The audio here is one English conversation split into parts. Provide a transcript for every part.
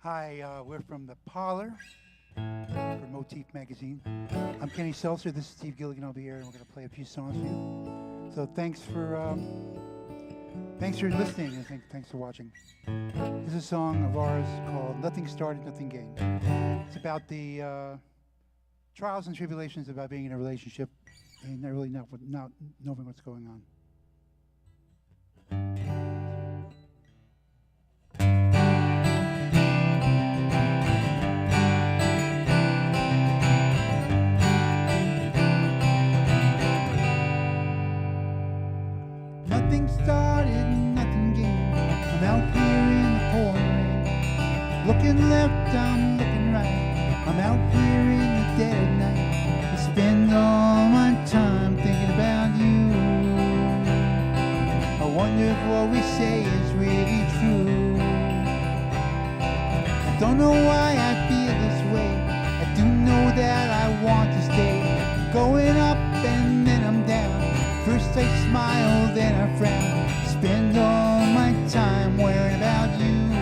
Hi, we're from the Parlour for Motif magazine. I'm Kenny Selcer. This is Steve Gilligan over here, and we're going to play a few songs for you. So thanks for listening, and thanks for watching. This is a song of ours called "Nothing Started, Nothing Gained." It's about the trials and tribulations about being in a relationship and not really not knowing what's going on. Nothing started, nothing gained. I'm out here in the pouring rain. Looking left, I'm looking right. I'm out here in the dead of night. I spend all my time thinking about you. I wonder if what we say is really true. I don't know why I feel this way. I do know that I want to stay. Going up and then I'm down. First I smile, then I frown. Spend all my time worrying about you.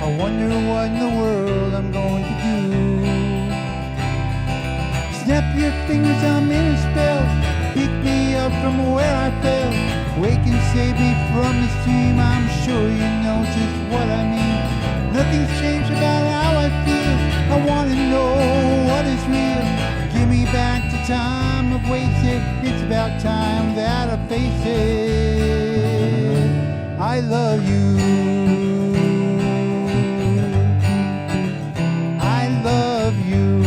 I wonder what in the world I'm going to do. Snap your fingers, I'm in a spell. Pick me up from where I fell. Wake and save me from the stream. I'm sure you know just what I mean. Nothing's changed about how I feel. I want to know what is real. Give me back the time I've wasted. It's about time that I face it. I love you. I love you.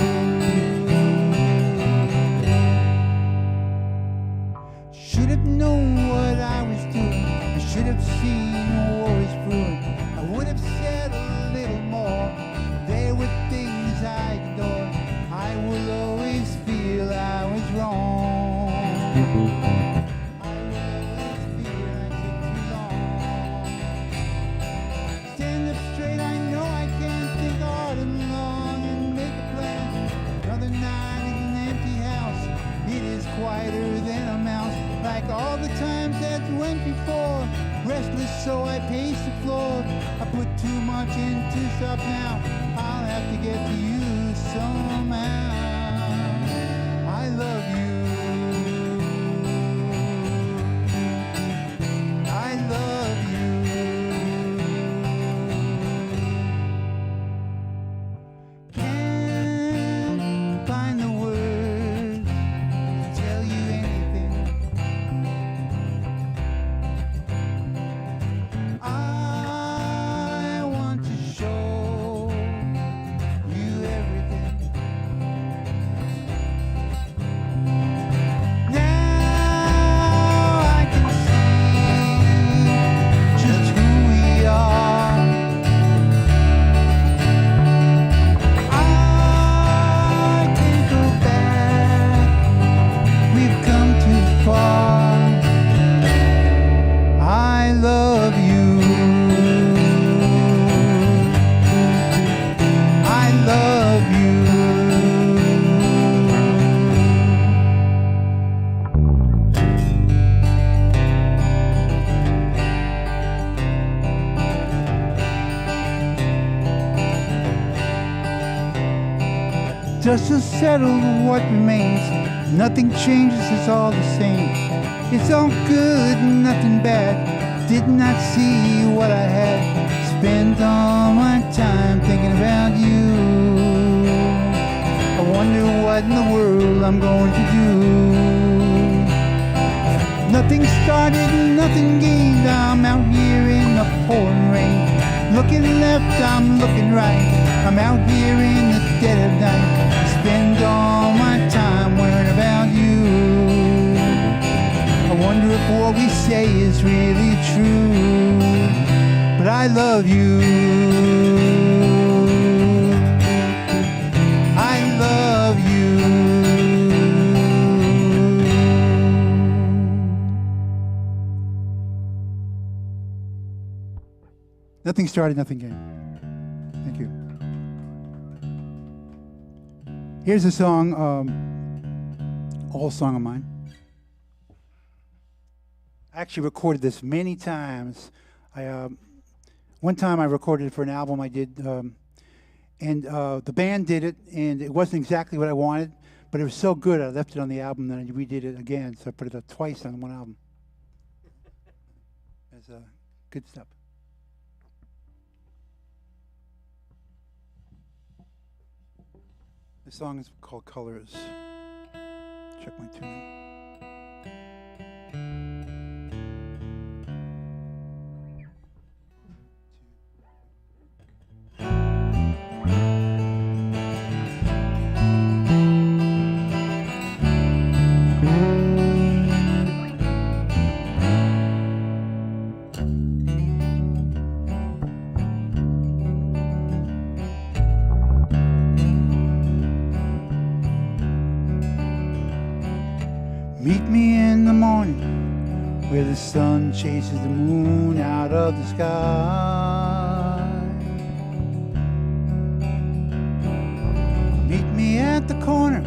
Should have known what I was doing. I should have seen what was brewing. I would have said a little more. There were things I ignored. I will always feel I was wrong. I will always feel I took too long. Stand up straight, I know I can't think hard and long and make a plan. Another night in an empty house. It is quieter than a mouse. Like all the times that went before. Restless, so I pace the floor. I put too much into stuff now. I'll have to get to you somehow. I love you. I love you. Can't find the words to tell you anything. I want to show you everything. Now I can see just who we are. I can't go back. We've come too far. I love you. I love you. Just to settle what remains. Nothing changes, it's all the same. It's all good, nothing bad. Did not see what I had. Spend all my time thinking about you. I wonder what in the world I'm going to do. Nothing started, nothing gained. I'm out here in the pouring rain. Looking left, I'm looking right. I'm out here in the dead of night. Spend all my time worrying about you. I wonder if what we say is really true. But I love you. I love you. Nothing started, nothing gained. Thank you. Here's a song, old song of mine. I actually recorded this many times. I one time I recorded it for an album I did, and the band did it, and it wasn't exactly what I wanted, but it was so good I left it on the album, then I redid it again, so I put it up twice on one album. It's good stuff. The song is called Colors. Check my tuning. Meet me in the morning where the sun chases the moon out of the sky. Meet me at the corner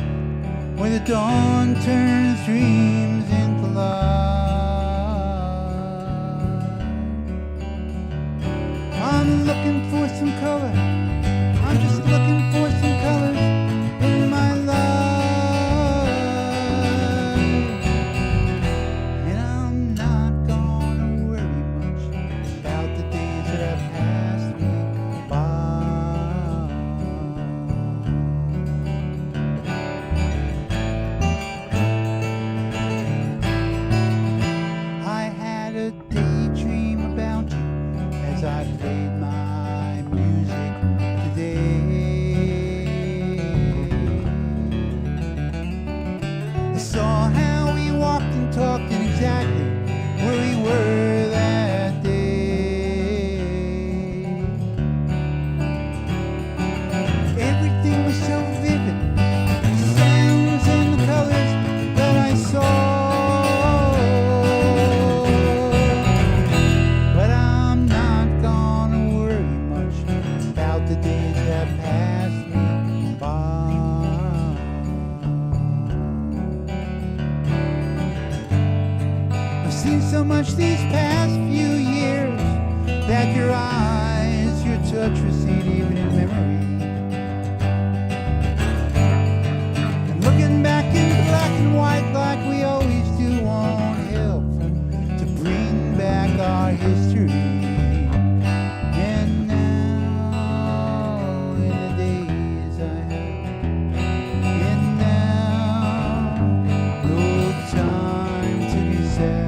where the dawn turns dreams into light. I'm looking for some color. I'm just looking for some colors in my life. So much these past few years that your eyes, your touch recede even in memory. And looking back in black and white like we always do won't help to bring back our history. And now in the days I have, and now no time to be sad.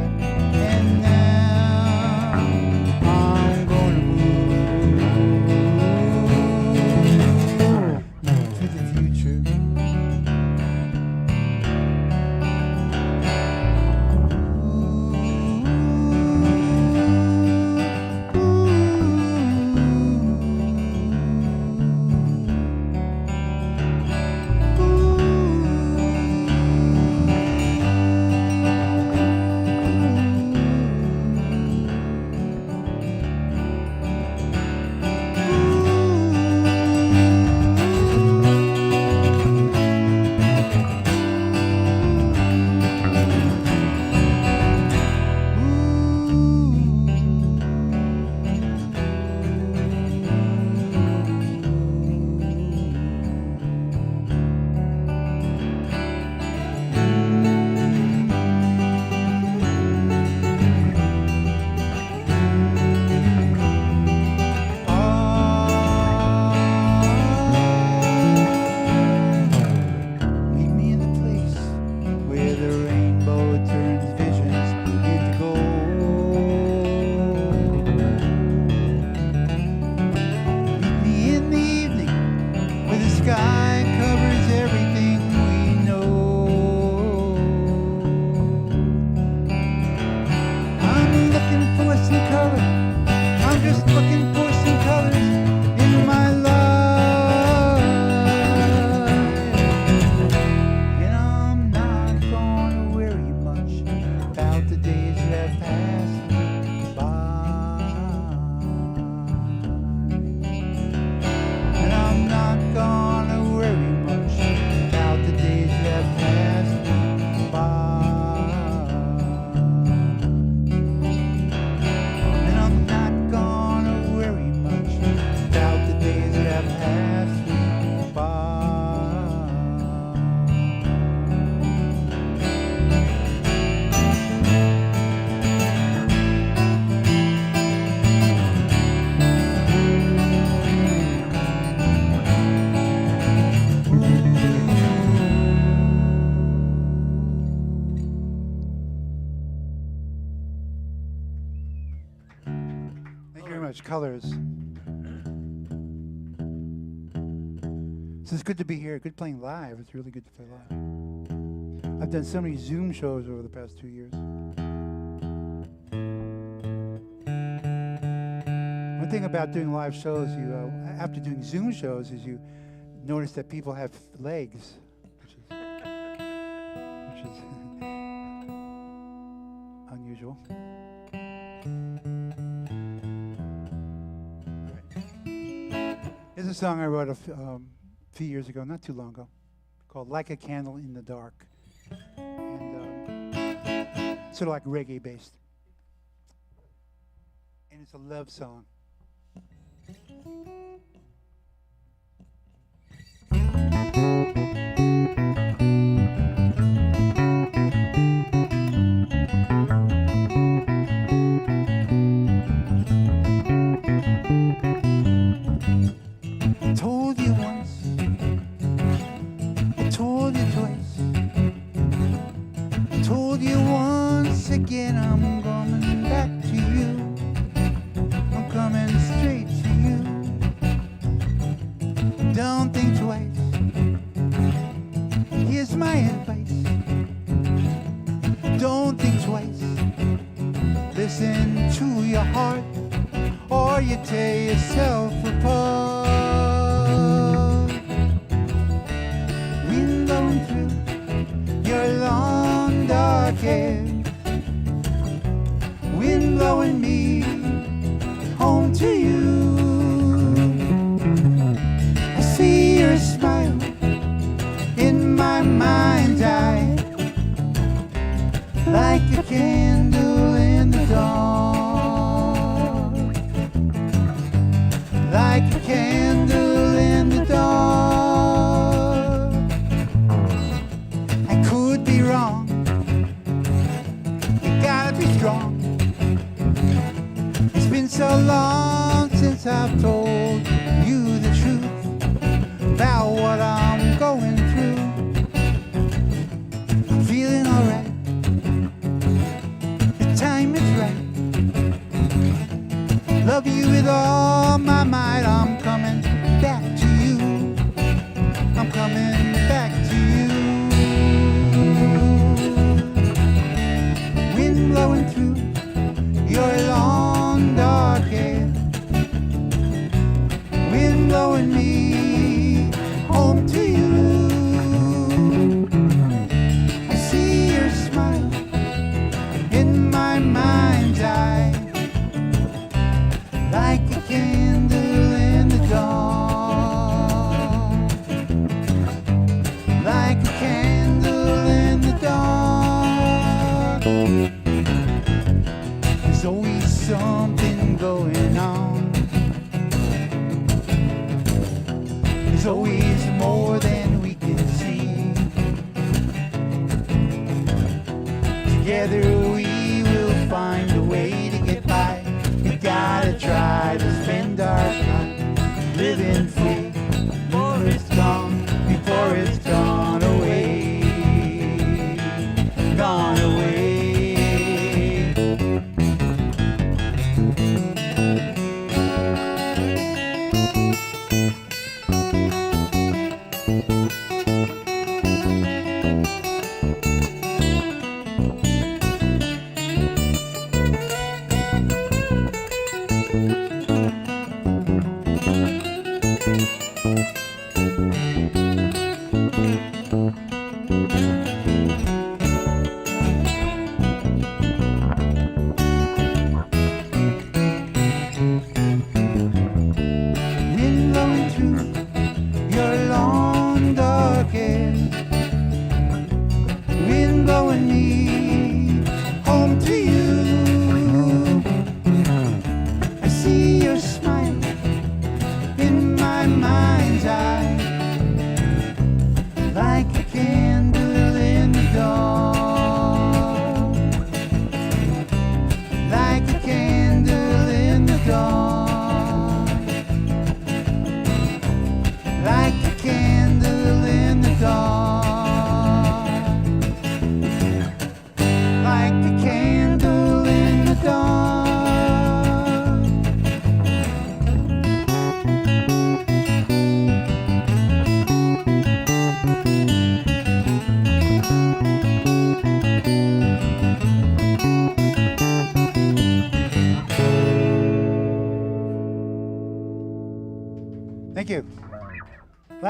much colors. So it's good to be here. Good playing live. It's really good to play live. I've done so many Zoom shows over the past 2 years. One thing about doing live shows, after doing Zoom shows, is you notice that people have legs, which is unusual. Here's a song I wrote a few years ago, not too long ago, called "Like a Candle in the Dark," and sort of like reggae based, and it's a love song. Told you once, I told you twice, I told you once again, I'm coming back to you, I'm coming straight to you. Don't think twice, here's my advice. Don't think twice, listen to your heart, or you tear yourself apart. Wind blowing through your long dark hair, wind blowing me home to you. I see your smile in my mind's eye, like a candle in the dark, like a candle in the dark. I could be wrong, you gotta be strong. It's been so long since I've told you the truth about what I'm going through. I'm feeling alright, the time is right. Love you with all my might. I'm coming back to you, I'm coming back to you. Wind blowing through your long dark hair, wind blowing me home to you. I see your smile in my mind's eye, like a candle in the dark, like a candle in the dark. There's always something going on, there's always more than we can see. Together we will find a way to get by. We gotta try to spend our time living free before it's gone, before it's gone away, gone away. Wind blowing through your long dark hair, wind blowing me home to you. I see your smile in my mind's eye, like a candle in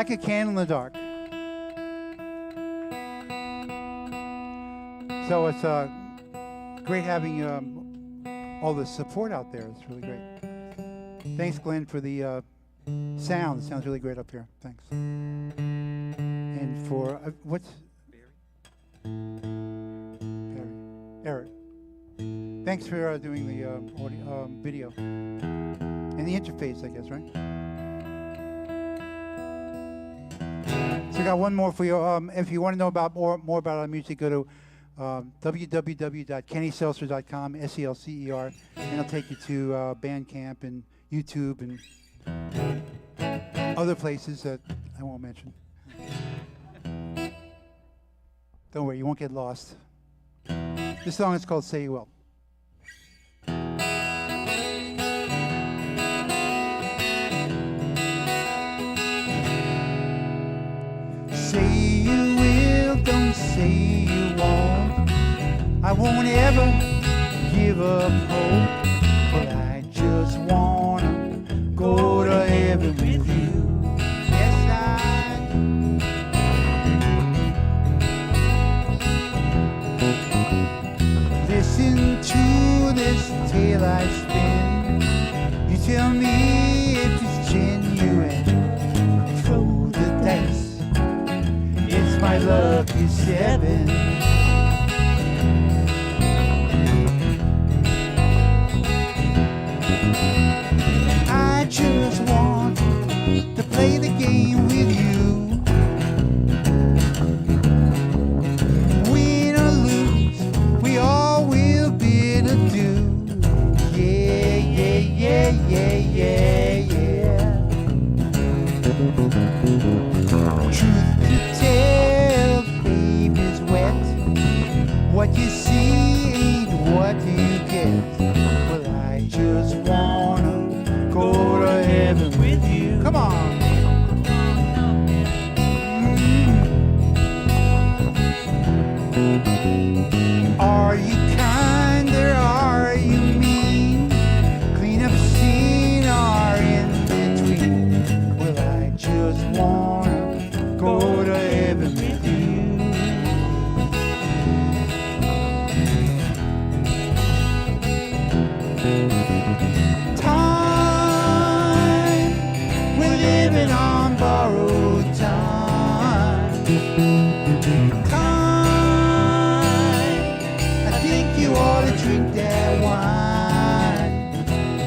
Like a candle in the dark. So it's great having all the support out there. It's really great. Thanks, Glenn, for the sound. It sounds really great up here. Thanks. And for what's Barry? Eric. Thanks for doing the audio, video and the interface, I guess, right? So I got one more for you. If you want to know about more about our music, go to www.kennyselcer.com, SELCER, and it'll take you to Bandcamp and YouTube and other places that I won't mention. Don't worry, you won't get lost. This song is called Say You Will. Say you will, don't say you won't. I won't ever give up hope, but I just wanna go to heaven with you. Yes, I do. Listen to this tale I spin. You tell me if it's genuine. Throw the dice. It's my lucky 7. I just want to play the game with you. Win or lose, we all will be to do. Yeah, yeah, yeah, yeah, yeah, yeah. Truth to tell, baby's wet. What you see ain't what you get. Well, I just wanna go to heaven with you. Come on. Are you kind or are you mean? Clean up scene or in between? Well, I just wanna go to heaven with you. Time, we're living on borrowed time. Time, I think you ought to drink that wine.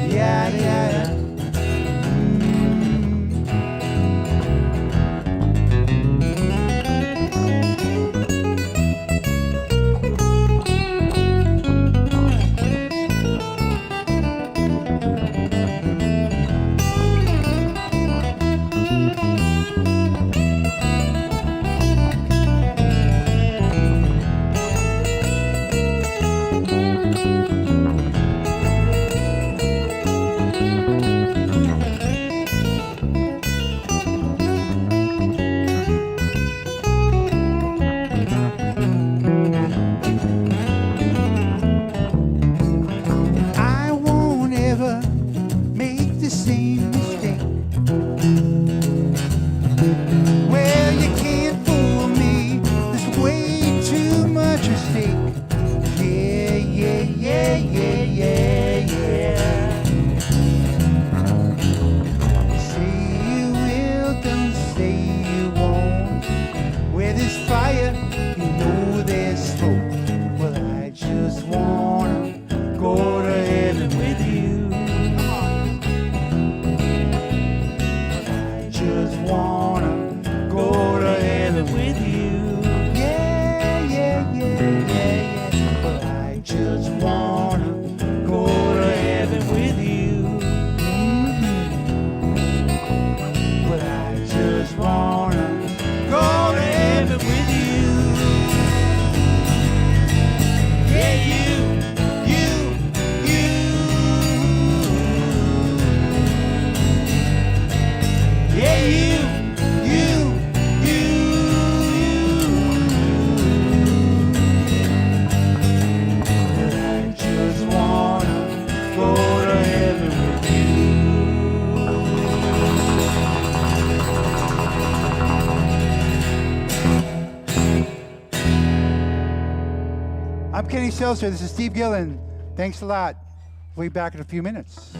Yeah, yeah. I'm Kenny Selcer. This is Steve Gilligan. Thanks a lot. We'll be back in a few minutes.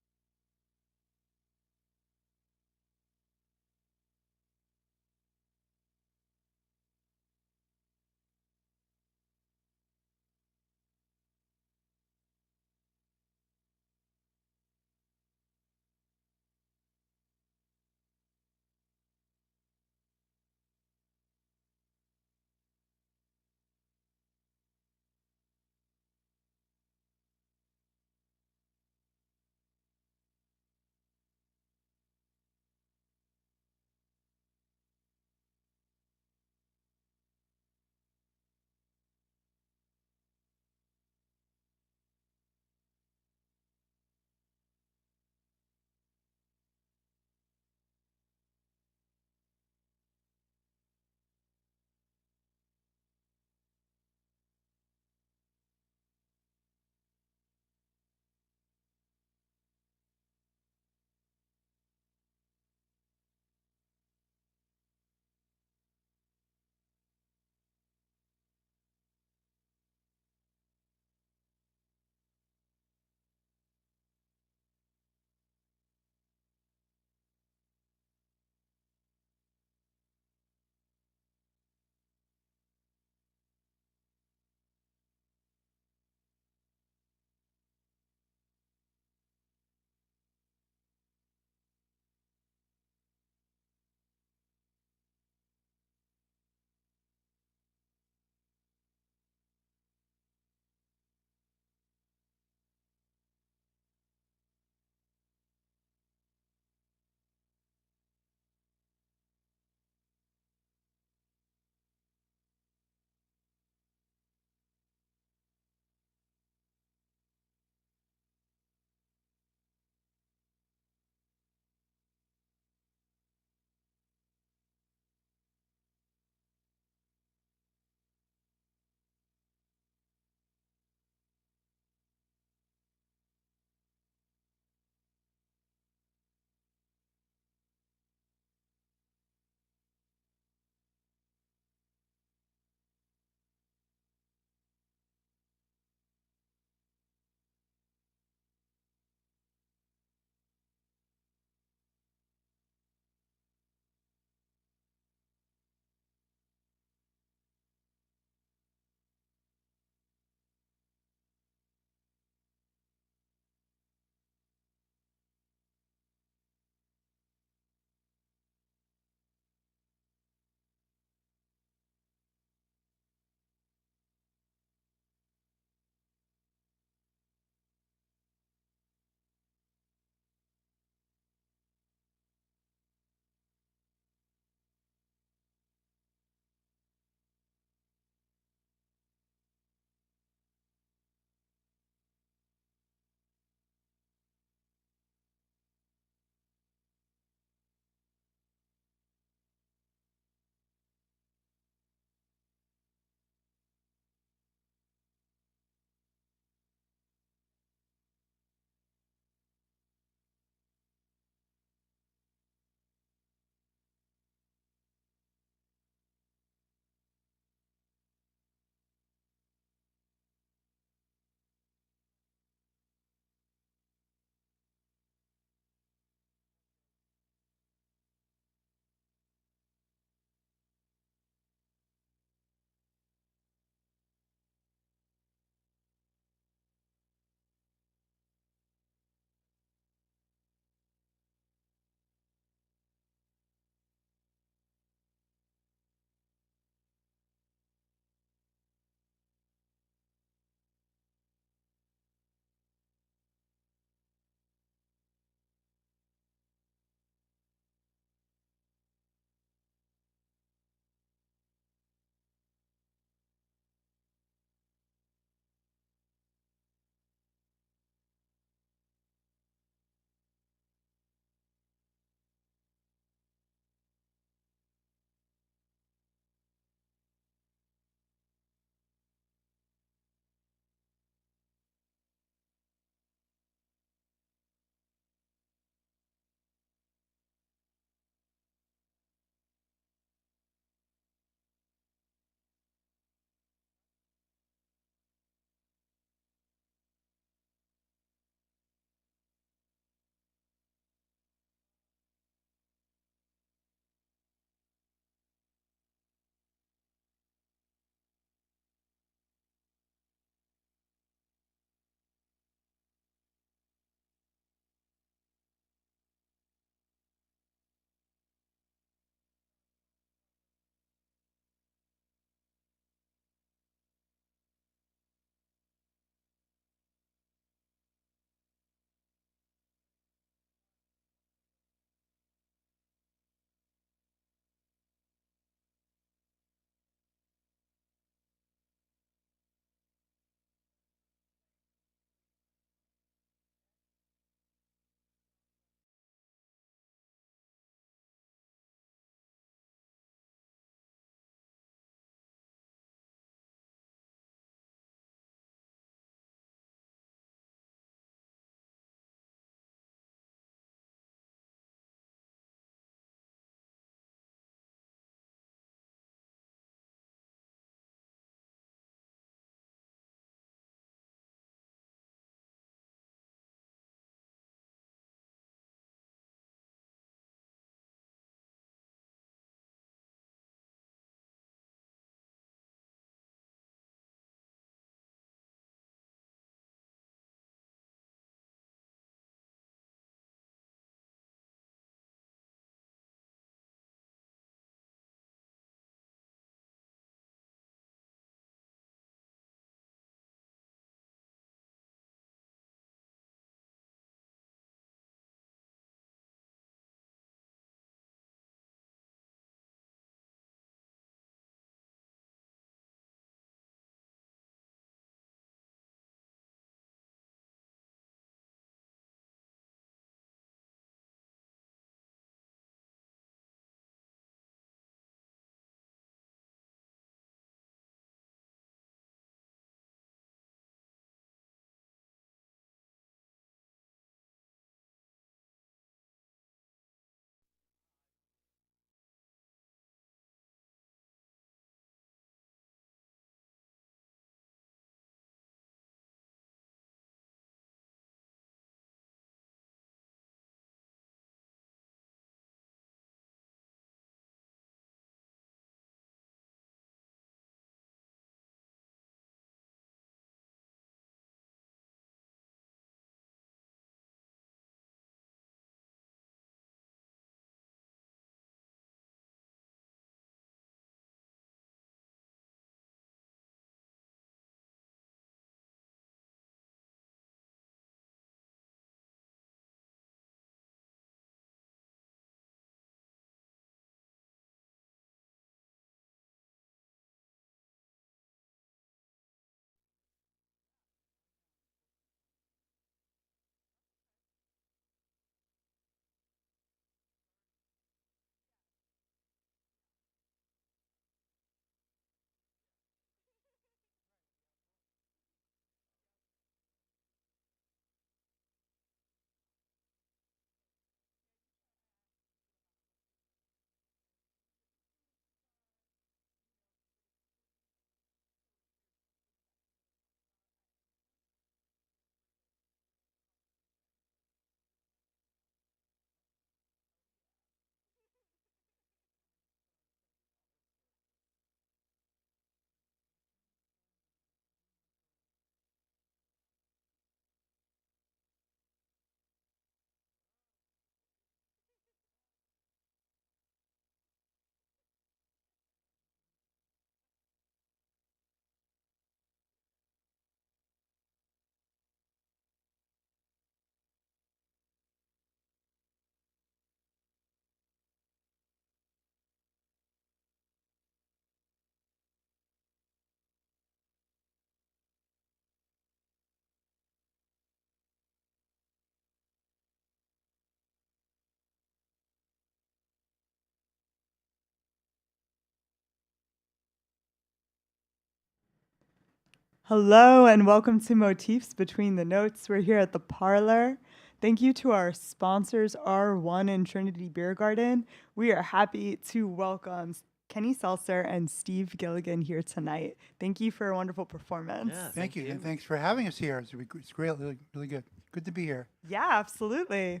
Hello and welcome to Motifs Between the Notes. We're here at the Parlour. Thank you to our sponsors, R1 and Trinity Beer Garden. We are happy to welcome Kenny Selcer and Steve Gilligan here tonight. Thank you for a wonderful performance. Yeah, Thank you, and thanks for having us here. It's great, really good. Good to be here. Yeah, absolutely.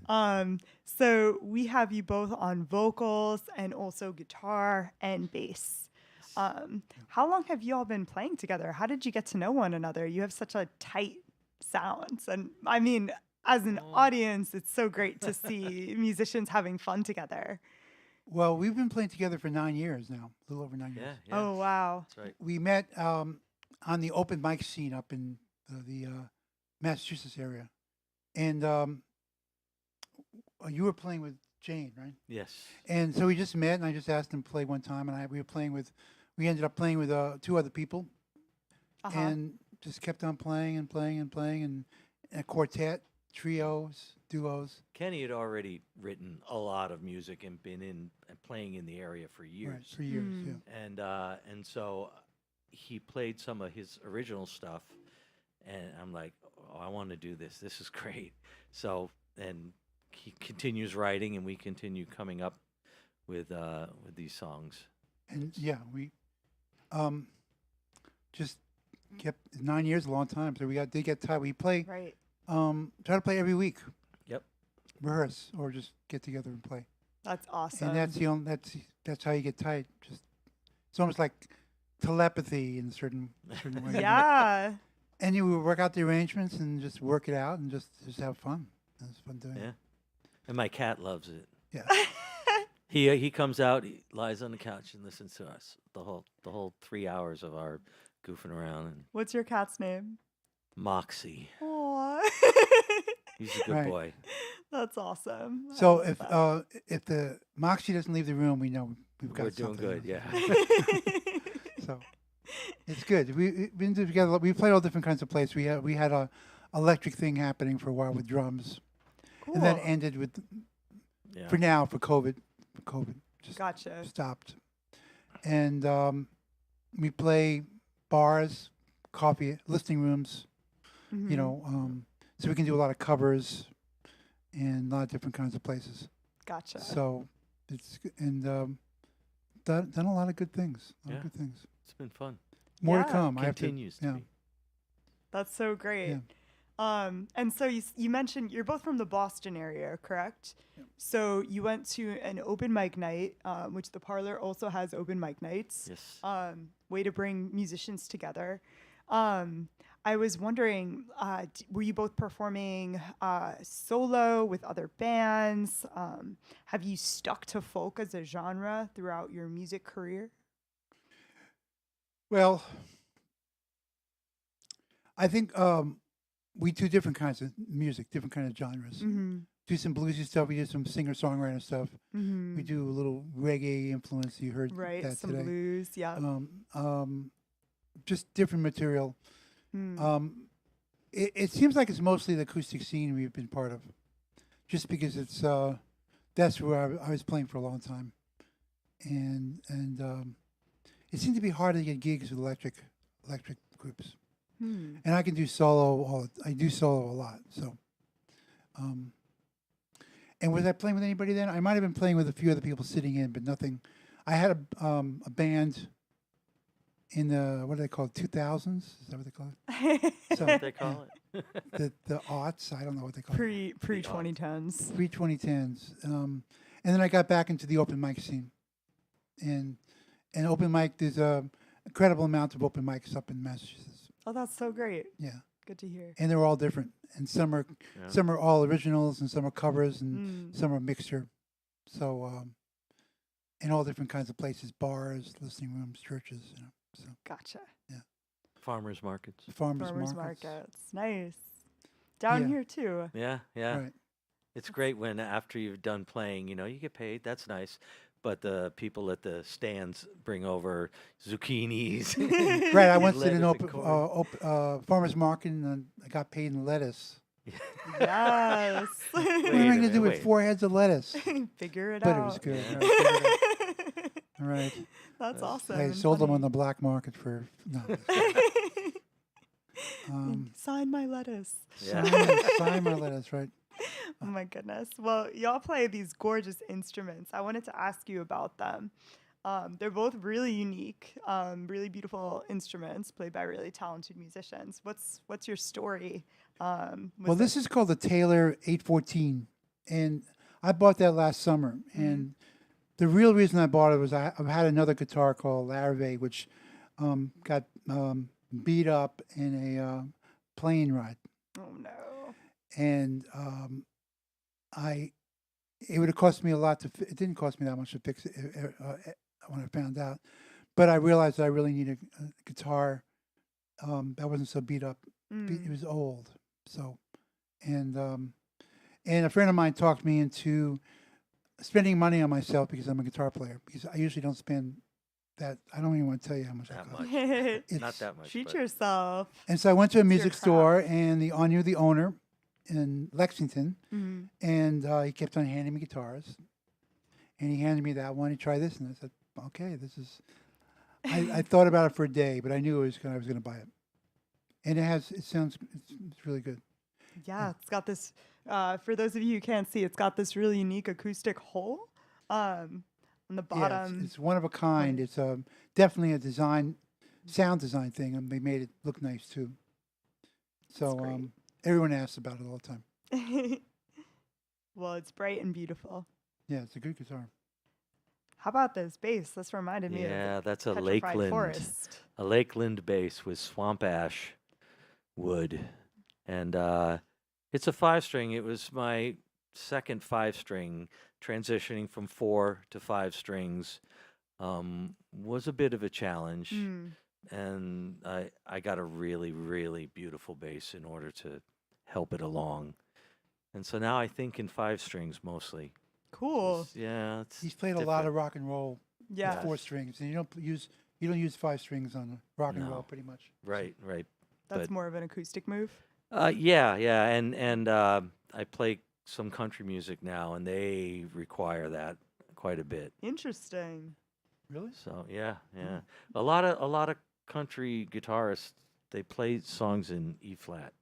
So we have you both on vocals and also guitar and bass. How long have you all been playing together? How did you get to know one another? You have such a tight sound. And I mean, as an audience, it's so great to see musicians having fun together. Well, we've been playing together for 9 years now, a little over 9 years. Yeah. Oh, wow. That's right. We met on the open mic scene up in the Massachusetts area, and you were playing with Jane, right? Yes. And so we just met, and I just asked him to play one time, and we ended up playing with 2 other people, and just kept on playing and playing and playing, and a quartet, trios, duos. Kenny had already written a lot of music and been in and playing in the area for years. Right, for years, yeah. And so he played some of his original stuff, and I'm like, oh, I want to do this. This is great. So and he continues writing, and we continue coming up with these songs. And yeah, we just kept 9 years, a long time. So did get tired. We play, Right. try to play every week. Yep. Rehearse or just get together and play. That's awesome. And that's how you get tight. Just it's almost like telepathy in a certain way. Yeah. And you would work out the arrangements and just work it out and just have fun. It's fun doing Yeah. it. And my cat loves it. Yeah. He comes out, he lies on the couch and listens to us the whole 3 hours of our goofing around. And What's your cat's name? Moxie, Aw. he's a good Right. boy. That's awesome. I So love that. if the Moxie doesn't leave the room, we know we've got We're doing something. good, yeah. So it's good. We've been together. We played all different kinds of places. We had a electric thing happening for a while with drums, Cool. and that ended with Yeah. for now for COVID. COVID just Gotcha. stopped, and we play bars, coffee, listening rooms. Mhm. You know, so we can do a lot of covers and a lot of different kinds of places. Gotcha. So it's and done a lot of good things. A lot of Yeah. good things. It's been fun. More Yeah. to come. Continues to yeah. be. That's so great. Yeah. And so you mentioned you're both from the Boston area, correct? Yep. So you went to an open mic night, which the Parlour also has open mic nights. Yes. Way to bring musicians together. I was wondering, were you both performing solo with other bands? Have you stuck to folk as a genre throughout your music career? Well, I think we do different kinds of music, different kind of genres. Mm-hmm. Do some bluesy stuff. We do some singer-songwriter stuff. Mm-hmm. We do a little reggae influence. You heard Right, that some today. blues, yeah. Just different material. Mm. It seems like it's mostly the acoustic scene we've been part of, just because it's that's where I was playing for a long time, and it seemed to be hard to get gigs with electric groups. Hmm. And I can do solo. I do solo a lot. So, and was I playing with anybody then? I might have been playing with a few other people sitting in, but nothing. I had a band in the what do they call it? 2000s? Is that what they call it? So What they call it? the aughts. I don't know what they call it. Pre The 2010s. Pre 2010s. And then I got back into the open mic scene, and open mic. There's a incredible amount of open mics up in Massachusetts. Oh, that's so great. Yeah. Good to hear. And they're all different, and some are all originals, and some are covers, and some are mixture. So, in all different kinds of places, bars, listening rooms, churches. You know, so Gotcha. Farmers markets. farmers Farmers markets. markets. Nice. Down Yeah. here too. Yeah, yeah. Right. It's great when after you've done playing, you get paid. That's nice. But the people at the stands bring over zucchinis. Right. I once did an lettuce and farmers market, and I got paid in lettuce. Yes. What am I Wait a going to minute, do with wait. 4 heads of lettuce? Figure it But out. it was good. Yeah. All right. That's awesome. I and sold them funny. on the black market for no. Sign my lettuce. Yeah. Sign my letters, right? Oh my goodness. Well, y'all play these gorgeous instruments. I wanted to ask you about them. They're both really unique, really beautiful instruments played by really talented musicians. What's your story? Well, this is called the Taylor 814, and I bought that last summer. And the real reason I bought it was I've had another guitar called Larrivee, which got beat up in a plane ride, Oh no. and it would have cost me a lot to. It didn't cost me that much to fix it when I found out, but I realized that I really needed a guitar that wasn't so beat up. It was old, so and a friend of mine talked me into spending money on myself because I'm a guitar player. Because I usually don't spend that. I don't even want to tell you how much That I cost. much. Not that much. Treat but yourself. And so I went to a It's your music store, craft. and I knew the owner in Lexington, Mhm. and he kept on handing me guitars. And he handed me that one. He tried this, and I said, "Okay, this is." I thought about it for a day, but I knew I was going to buy it. And it's really good. Yeah, it's got this. For those of you who can't see, it's got this really unique acoustic hole on the Yeah, bottom. it's one of a kind. It's definitely a sound design thing, and they made it look nice too. So great. everyone asks about it all the time. Well, it's bright and beautiful. Yeah, it's a good guitar. How about this bass? This reminded me of Yeah, that's a Petrified Forest. Lakeland bass with swamp ash wood, and it's a 5-string. It was my second 5-string. Transitioning from 4 to 5 strings was a bit of a challenge, and I got a really, really beautiful bass in order to help it along. And so now I think in 5 strings mostly. Cool. Yeah, it's He's played a lot different. of rock and roll Yeah. with 4 strings, and you don't use 5 strings on a rock and roll No. pretty much. Right. That's but- more of an acoustic move. Yeah, and I play some country music now, and they require that quite a bit. Interesting. Really? So yeah. A lot of country guitarists, they play songs in E flat,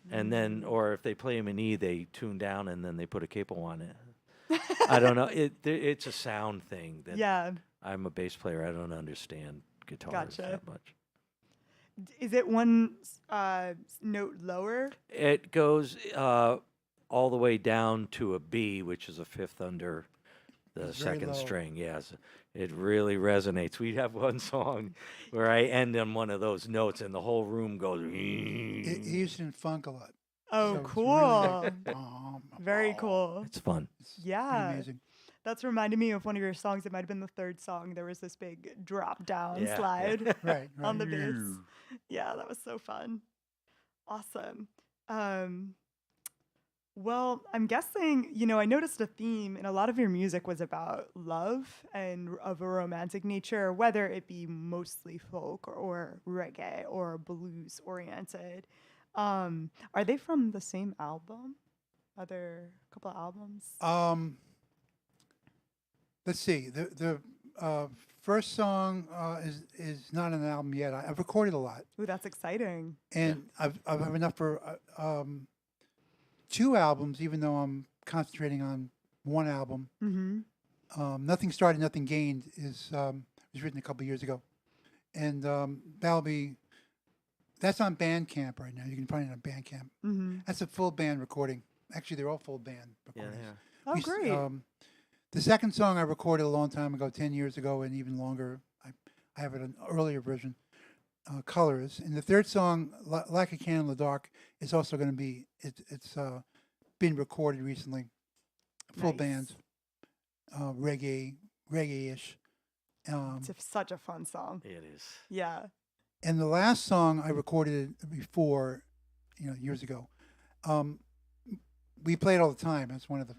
and then or if they play them in E, they tune down and then they put a capo on it. I don't know. It's a sound thing that Yeah. I'm a bass player. I don't understand guitars Gotcha. that much. Is it one note lower? It goes all the way down to a B, which is a fifth under the It's very second low. string. Yes, it really resonates. We have one song where I end on one of those notes, and the whole room goes. He used it in funk a lot. Oh, So it's cool. really Very cool. It's fun. It's pretty Yeah. amazing. That's reminded me of one of your songs. It might have been the third song. There was this big drop down Yeah. slide Right. on the bass. Yeah, that was so fun. Awesome. Well, I'm guessing, I noticed a theme in a lot of your music was about love and of a romantic nature, whether it be mostly folk or reggae or blues oriented. Are they from the same album? Are there a couple of albums? Let's see. The first song is not an album yet. I've recorded a lot, Ooh, that's exciting. and I've have enough for 2 albums, even though I'm concentrating on 1 album. Mm-hmm. Nothing Started, Nothing Gained was written a couple years ago, and that's on Bandcamp right now. You can find it on Bandcamp. Mm-hmm. That's a full band recording. Actually, they're all full band Yeah, recordings. yeah. Oh, We s- great. The second song I recorded a long time ago, 10 years ago, and even longer. I have an earlier version, Colors. And the third song, Like a Candle in the Dark, is also going to be, it's been recorded recently. Full Nice. band, reggae-ish. It's such a fun song. It is. Yeah. And the last song I recorded before, years ago. We play it all the time. That's one of the,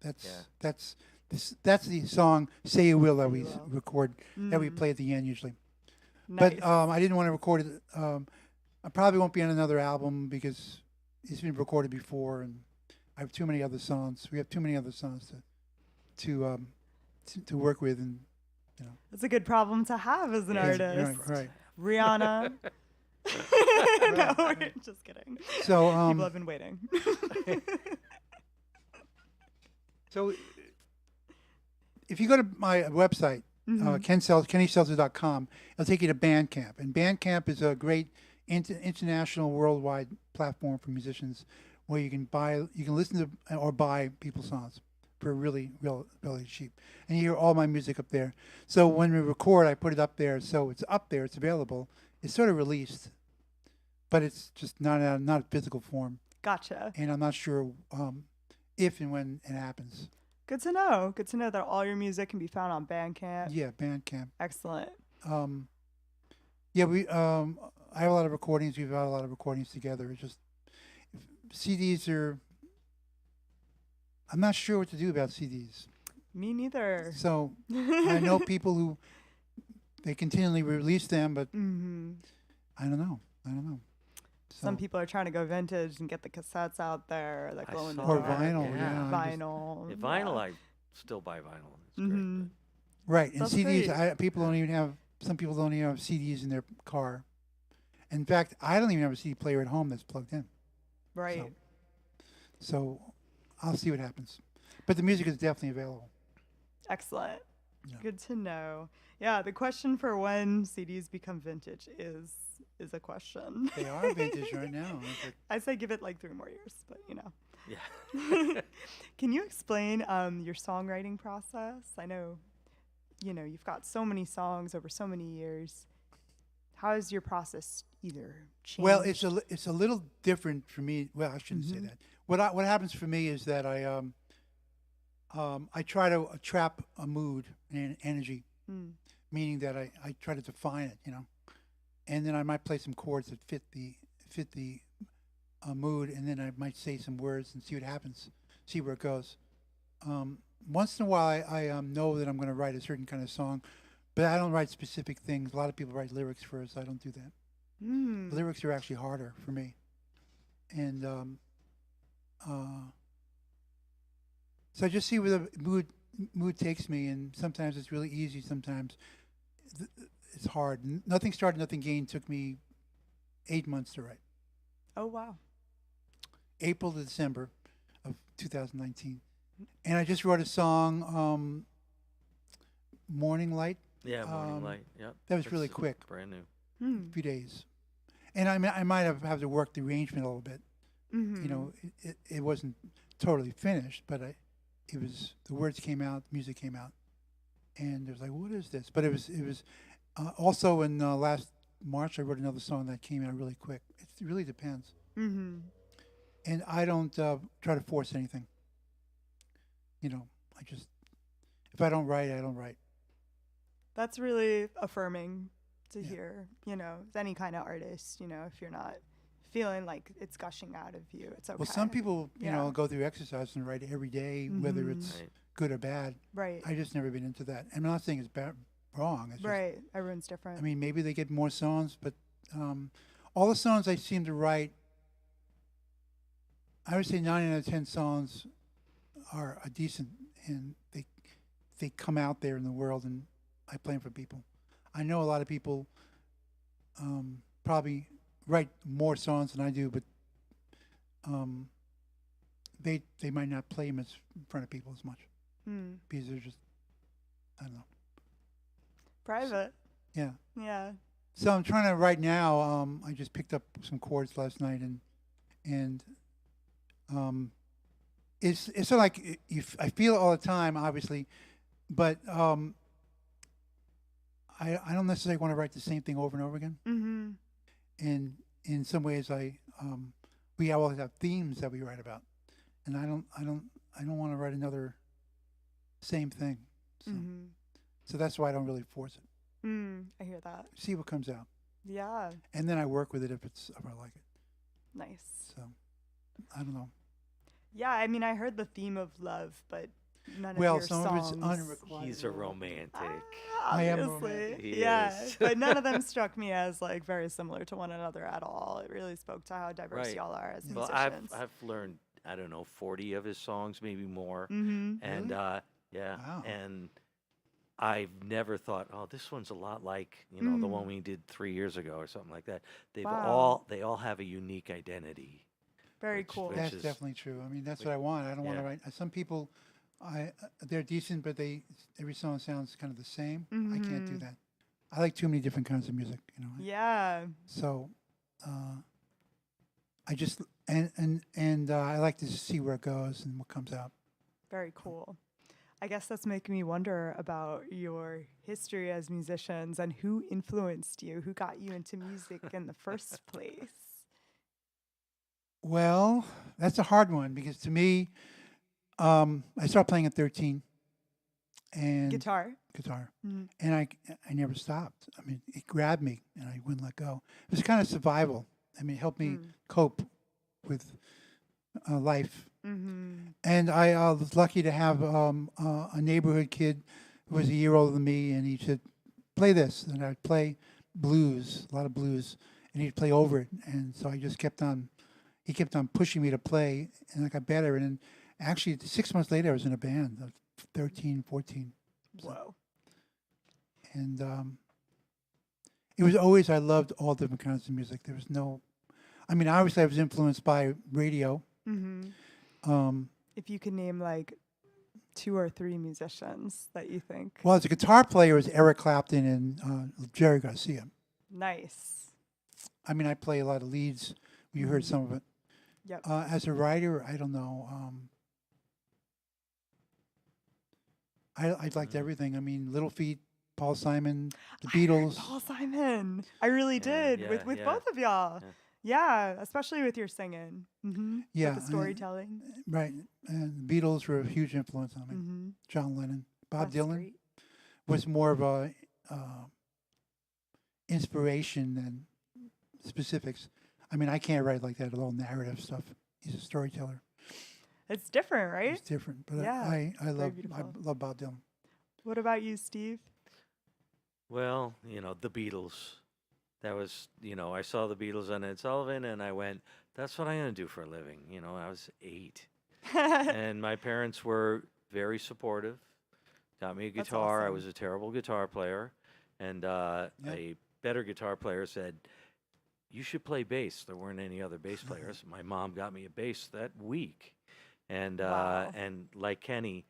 that's the song "Say You Will" that we Will. record, that we Mm. play at the end usually. Nice. But I didn't want to record it. I probably won't be on another album because it's been recorded before, and I have too many other songs. We have too many other songs to work with, and That's a good problem to have as an Yeah, artist. right. Rihanna, No, we're just kidding. So, People have been waiting. so if you go to my website, KennySeltzer.com, it'll take you to Bandcamp. And Bandcamp is a great international, worldwide platform for musicians where you can listen to or buy people's songs for really cheap. And you hear all my music up there. So when we record, I put it up there. So it's up there. It's available. It's sort of released, but it's just not a physical form. Gotcha. And I'm not sure if and when it happens. Good to know. Good to know that all your music can be found on Bandcamp. Yeah, Bandcamp. Excellent. Yeah, I have a lot of recordings. We've had a lot of recordings together. It's just CDs are. I'm not sure what to do about CDs. Me neither. So I know people who they continually release them, but I don't know. So, Some people are trying to go vintage and get the cassettes out there that glow in the saw dark. or vinyl. Yeah, Vinyl. Yeah, vinyl, I still buy vinyl. It's great. right. And That's CDs, great. people don't even have. Some people don't even have CDs in their car. In fact, I don't even have a CD player at home that's plugged in. Right. So I'll see what happens. But the music is definitely available. Excellent. Yeah. Good to know. Yeah, the question for when CDs become vintage is a question. They are vintage right now. It's like, I say give it like 3 more years, but you know. Yeah. Can you explain your songwriting process? I know, you've got so many songs over so many years. How has your process either changed? well, it's a little different for me. Well, I shouldn't say that. What happens for me is that I try to trap a mood and energy, meaning that I try to define it, and then I might play some chords that fit the mood, and then I might say some words and see what happens, see where it goes. Once in a while, I know that I'm going to write a certain kind of song, but I don't write specific things. A lot of people write lyrics first. I don't do that. Lyrics are actually harder for me, and so I just see where the mood takes me, and sometimes it's really easy. Sometimes it's hard. Nothing Started, Nothing Gained took me 8 months to write. Oh, wow. April to December of 2019. And I just wrote a song, Morning Light. Yeah, Morning Light. Yep. That was really quick, Brand new. a few days. And I might have to work the arrangement a little bit. It wasn't totally finished, but it was, the words came out, the music came out. And it was like, what is this? But it was also in last March, I wrote another song that came out really quick. It really depends. And I don't try to force anything. I just, if I don't write, I don't write. That's really affirming to hear, any kind of artist, if you're not feeling like it's gushing out of you, it's okay. Well, some people, Yeah. go through exercise and write every day, whether it's Right. good or bad. Right. I just never been into that. I'm not saying it's wrong. It's just, Right. Everyone's different. I mean, maybe they get more songs, but all the songs I seem to write, I would say 9 out of 10 songs are decent, and they come out there in the world, and I play them for people. I know a lot of people probably write more songs than I do, but they might not play them in front of people as much because they're just, I don't know. Private. Yeah. Yeah. So I'm trying to write now. I just picked up some chords last night, and it's sort of like I feel it all the time, obviously, but I don't necessarily want to write the same thing over and over again. And in some ways, we always have themes that we write about, and I don't want to write another same thing. So that's why I don't really force it. I hear that. See what comes out, Yeah. and then I work with it if I like it. Nice. So I don't know. Yeah, I mean, I heard the theme of love, but none Well, of your some songs. of it's unrequited. He's a romantic. I am Obviously. romantic. He Yeah, is. but none of them struck me as like very similar to one another at all. It really spoke to how diverse Right. y'all are as Well, musicians. I've learned, I don't know, 40 of his songs, maybe more. Mm-hmm. And Really? yeah, Wow. and I've never thought, oh, this one's a lot like, the one we did 3 years ago or something like that. Wow. They all have a unique identity. Very which- cool. which That's is- definitely true. I mean, that's what I want. I don't want to yeah. write. Some people, they're decent, but every song sounds kind of the same. I can't do that. I like too many different kinds of music. Yeah. So, I just I like to see where it goes and what comes out. Very cool. I guess that's making me wonder about your history as musicians and who influenced you, who got you into music in the first place. Well, that's a hard one because to me, I started playing at 13, and Guitar. and I never stopped. I mean, it grabbed me and I wouldn't let go. It was kind of survival. I mean, it helped me cope with life. And I was lucky to have a neighborhood kid who was a year older than me, and he said, "Play this," and I'd play blues, a lot of blues, and he'd play over it, and so I just kept on. He kept on pushing me to play, and I got better. And then actually, 6 months later, I was in a band of 13, 14. Whoa. And it was always, I loved all different kinds of music. There was no, I mean, obviously I was influenced by radio. If you could name like 2 or 3 musicians that you think. Well, as a guitar player, it was Eric Clapton and Jerry Garcia. Nice. I mean, I play a lot of leads. You heard some of it. Yep. As a writer, I don't know. I liked everything. I mean, Little Feat, Paul Simon, the Beatles. Paul Simon. I really did with yeah. both of y'all. Yeah, especially with your singing. Yeah, With the storytelling. Right. And the Beatles were a huge influence on me. John Lennon. Bob That's Dylan great. was more of a inspiration than specifics. I mean, I can't write like that, all narrative stuff. He's a storyteller. It's different, right? It's different. But Yeah, I love beautiful. Bob Dylan. What about you, Steve? Well, the Beatles. That was, I saw the Beatles on Ed Sullivan, and I went, that's what I'm going to do for a living. I was 8. And my parents were very supportive. Got me a That's guitar. I awesome. was a terrible guitar player. And a better guitar player said, you should play bass. There weren't any other bass players. My mom got me a bass that week. And Wow. and like Kenny,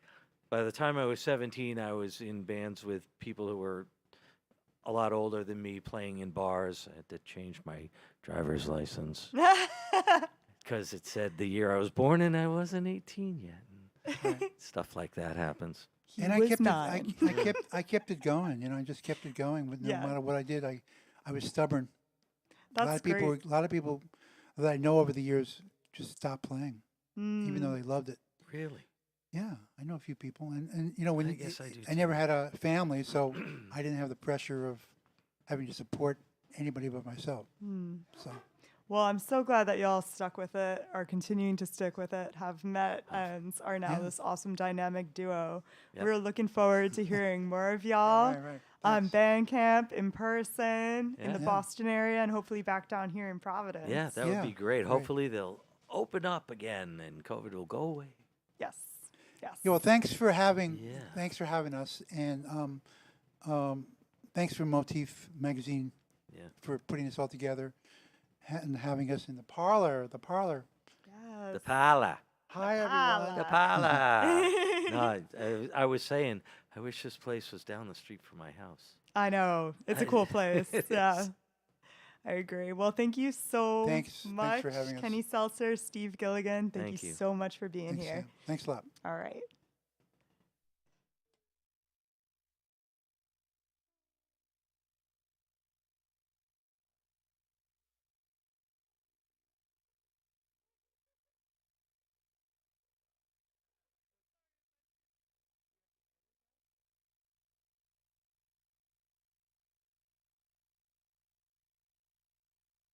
by the time I was 17, I was in bands with people who were a lot older than me, playing in bars. I had to change my driver's license because it said the year I was born and I wasn't 18 yet. And stuff like that happens. He And was I kept 9. I kept it going. I just kept it going. With no Yeah. matter what I did, I was stubborn. That's great. A lot of people that I know over the years just stopped playing, even Mm. though they loved it. Really? Yeah, I know a few people, and when I guess I do I never had a family, so I didn't have the pressure of having to support anybody but myself. So Well, I'm so glad that y'all stuck with it, are continuing to stick with it, have met, and are now Yeah. this awesome dynamic duo. Yep. We're looking forward to hearing more of y'all right. on Thanks. Bandcamp in person in the Yeah. Boston area, and hopefully back down here in Providence. Yeah, that Yeah, would be great. great. Hopefully they'll open up again and COVID will go away. Yes. Yes. Yeah, well, thanks for having us, and thanks for Motif magazine Yeah. for putting this all together and having us in the parlor. The parlor. Yes. The Parlour. Hi, everyone. The Parlour. No, I was saying, I wish this place was down the street from my house. I know. It's a cool place. It Yeah. is. I agree. Well, thank you so Thanks much, for having us. Kenny Selcer, Steve Gilligan. Thank Thank you you. so much for being Thanks, here. Sam. Thanks a lot. All right.